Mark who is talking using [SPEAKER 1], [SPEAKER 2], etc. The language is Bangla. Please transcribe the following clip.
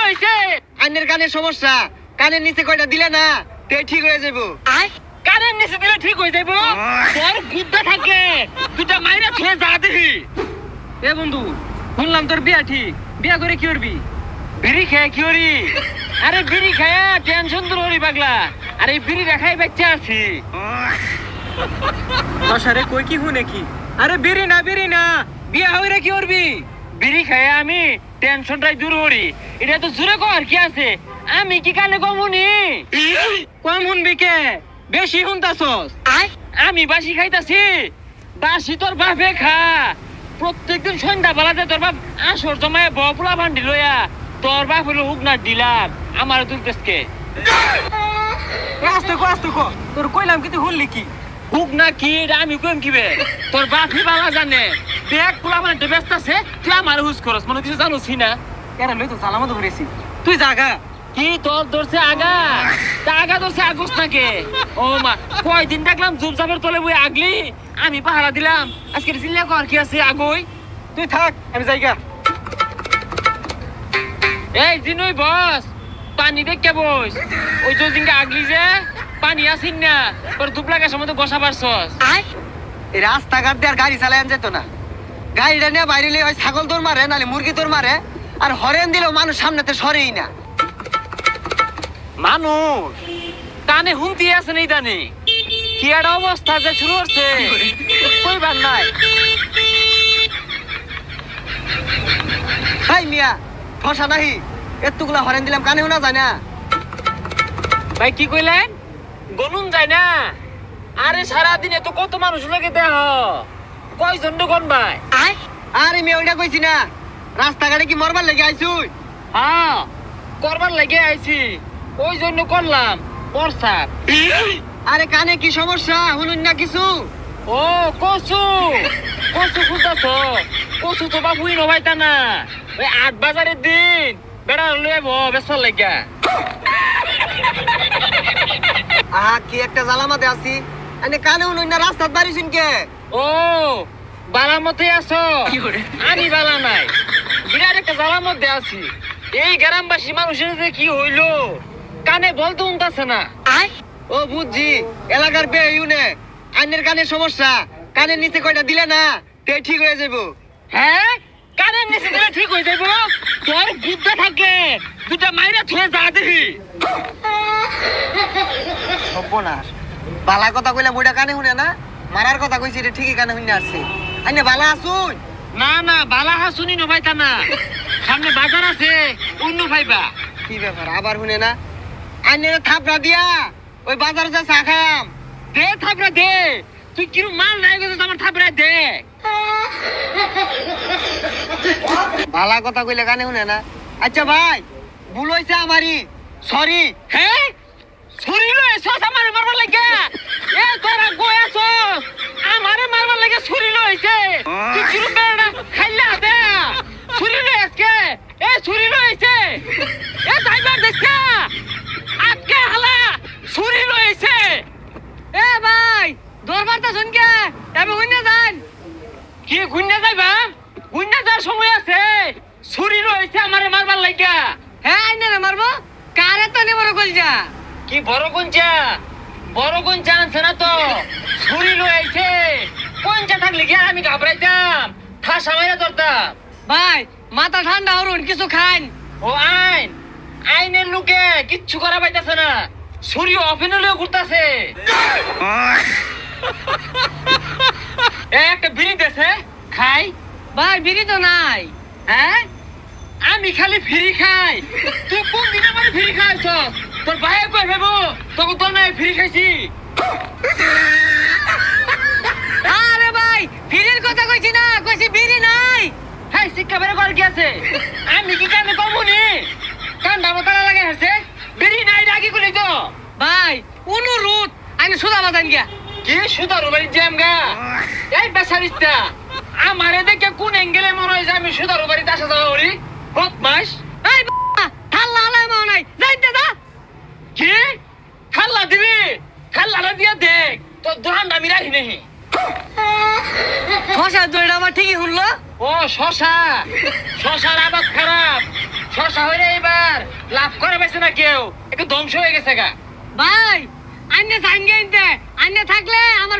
[SPEAKER 1] হইছে
[SPEAKER 2] আইনের কানের সমস্যা কানের নিচে কয়টা দিলে না তে ঠিক হয়ে যাবো
[SPEAKER 1] কানের নিচে দিলে ঠিক হয়ে যাইবো তোর গুদ্দা থাকে দুটা মাইরা ছুঁয়ে যা দেখি এ বন্ধু শুনলাম তোর বিয়া ঠিক বিয়া করে কি করবি বিড়ি খেয়ে কি করি আরে বিড়ি খায়া টেনশন দূর হরি পাগলা আরে বিড়ি রাখাই বাচ্চা আছি দশারে কই কি হুনে কি আরে বিড়ি না বিয়া হইরে কি করবি বিড়ি খায়া আমি টেনশনটাই দূর হরি এটা তো জোরে কর কি আছে আমি কি কানে কমুনি কম শুনবি কে বেশি শুনতাছস আমি বাসি খাইতাছি বাসি তোর বাপে খা প্রত্যেকদিন সন্ধ্যা বেলাতে তোর বাপ আসর জমায় বপুলা ভান্ডি লইয়া তোর বাপ হলো হুকনার ডিলার আমার তুলতেছকে আস্তে কো তোর কইলাম কি তুই শুনলি কি হুকনা কি আমি কইম কিবে তোর বাপই বালা জানে দেখ পোলা মানে ব্যস্ত আছে তুই আমার হুজ করস মনে কিছু জানোস না এরা লই তো সালামত করেছি তুই জাগা কি তোর ধরছে আগা তা আগা ধরছে আগস নাকে ও মা কয়দিন দেখলাম জুবজাবের তলে বই আগলি আমি পাহারা দিলাম আজকে চিল্লা কর কি আছে আগই তুই থাক আমি যাইগা এই জিনুই বস পানি দেখে বস ওই জলদিনকে আগলি যে পানি আসিন না তোর দুপলা গাছের মধ্যে বসা পারছস
[SPEAKER 2] এই রাস্তাঘাট দিয়ে আর গাড়ি চালায় যেত না গাড়িটা নিয়ে বাইরে ওই ছাগল তোর মারে নাহলে মুরগি তোর মারে আর হরেন দিলেও মানুষ সামনেতে সরেই না
[SPEAKER 1] মানুষ কানে হুমতি আছে নেই জানি কি একটা অবস্থা যে শুরু হচ্ছে কইবার নাই
[SPEAKER 2] হাই মিয়া ঠসা নাহি এতগুলা হরেন দিলাম কানে শোনা যায় না
[SPEAKER 1] ভাই কি কইলেন গলুন যায় না আরে সারাদিনে তো কত মানুষ লাগে দেহ কয়জন কোন ভাই
[SPEAKER 2] আরে মিয়া ওইটা কইছি না রাস্তাঘাটে কি মরবার লেগে আইছুই
[SPEAKER 1] হ্যাঁ করবার লেগে আইছি ওই জন্য করলাম প্রসাব
[SPEAKER 2] আরে কানে কি সমস্যা শুনুন না কিছু
[SPEAKER 1] ও কচু খুঁজতাছ কচু তো বাবুই নবাইতা না ওই 8 বাজারের দিন বেড়া লয়ে বেসার লাগা
[SPEAKER 2] আহা কি একটা জ্বালামাতে আছি এনে কানে শুনুন না রাস্তাত বাড়িছুন কে
[SPEAKER 1] ও বালার মধ্যে আছো আমি বালা নাই বিরাট একটা জ্বালার মধ্যে আছি এই গ্রামবাসী মানুষের যে কি হইলো কানে বলতে উনতাছে না
[SPEAKER 2] ও বুঝছি এলাকার বে ইউনে আইনের কানের সমস্যা কানের নিচে কয়টা দিলে না তে ঠিক হয়ে যাবো
[SPEAKER 1] হ্যাঁ কানের নিচে দিলে ঠিক হয়ে যাবো তোর গুদ্দা থাকে দুটা মাইরা ছুঁয়ে যা দেখি
[SPEAKER 2] সর্বনাশ বালা কথা কইলাম ওইটা কানে শুনে না মারার কথা কইছি এটা ঠিকই কানে শুনে আসছে আইনে বালা আসুন
[SPEAKER 1] না বালা হাসুনি নবাইতা না সামনে বাজার আছে অন্য ভাইবা
[SPEAKER 2] কি ব্যাপার আবার শুনে না আইনে থাপড়া দিয়া ওই বাজারে যা চা খাম
[SPEAKER 1] দে থাপড়া দে তুই কিরু মাল নাই গেছিস আমার থাপড়া দে
[SPEAKER 2] বালা কথা কইলে কানে শুনে না আচ্ছা ভাই ভুল হইছে আমারই সরি
[SPEAKER 1] হ্যাঁ ছুরি লয়ে সস আমারে মারবার লাগে এ তোরা গোয়া সস আমারে মারবার লাগে ছুরি লইছে তুই কিরু বেড়া খাইলা দে ছুরি লইছে এ ছুরি লইছে এ যাইবার দেখছা আজকে হালা ছুরি লইছে এ ভাই দরবার তো শুনকে তবে গুন্না যান কি গুন্না যাইবা গুন্না যাওয়ার সময় আছে ছুরি লইছে আমারে মারবার লাগা হ্যাঁ আইনা মারবো কারে তো নেবর কইছা কি বড় কোনচা আনছে না তো ছুরি লইছে কোনচা থাকলে কি আমি ঘাবড়াইতাম ঠাসা মাইরা ধরতাম ভাই মাথা ঠান্ডা হরুন কিছু খান ও আইনের লোকে কিচ্ছু করা পাইতাছে না ছুরি অফিনে লয়ে ঘুরতাছে একটা বিড়ি দেছে খাই ভাই বিড়ি তো নাই হ্যাঁ আমি খালি ফ্রি খাই তুই কোন দিন আমার ফ্রি খাইছ তোর ভাইয়ে কই ভেবো তোকে তোর নাই ফ্রি খাইছি আরে ভাই ফ্রির কথা কইছি না কইছি বিড়ি নাই হাই শিক্ষা বের কর কি আছে আমি কি কানে কমুনি কান্দা মতলা লাগে আছে বিড়ি নাই রাগি কইলি তো ভাই অনুরোধ আমি সুদা বাজান গিয়া কি সুদা রুবাই জ্যাম গা এই বেসারিস্তা আমারে দেখে কোন অ্যাঙ্গেলে মনে হয় যে আমি সুদা রুবাই দাসা যাওয়া করি বদমাস এই খাল্লা আলাই মনে নাই যাইতে যা কি খাল্লা দিবি খাল্লা দিয়া দেখ তোর দোকান আমি রাখি নেহি শশা দইটা আমার ঠিকই শুনলো ও শশার আবাদ খারাপ শশা হইলে এবার লাভ করে পাইছে না কেউ, একটু ধ্বংস হয়ে গেছে গা।
[SPEAKER 3] ভাই আইনে জাঙ্গে আইনতে আইনে থাকলে আমার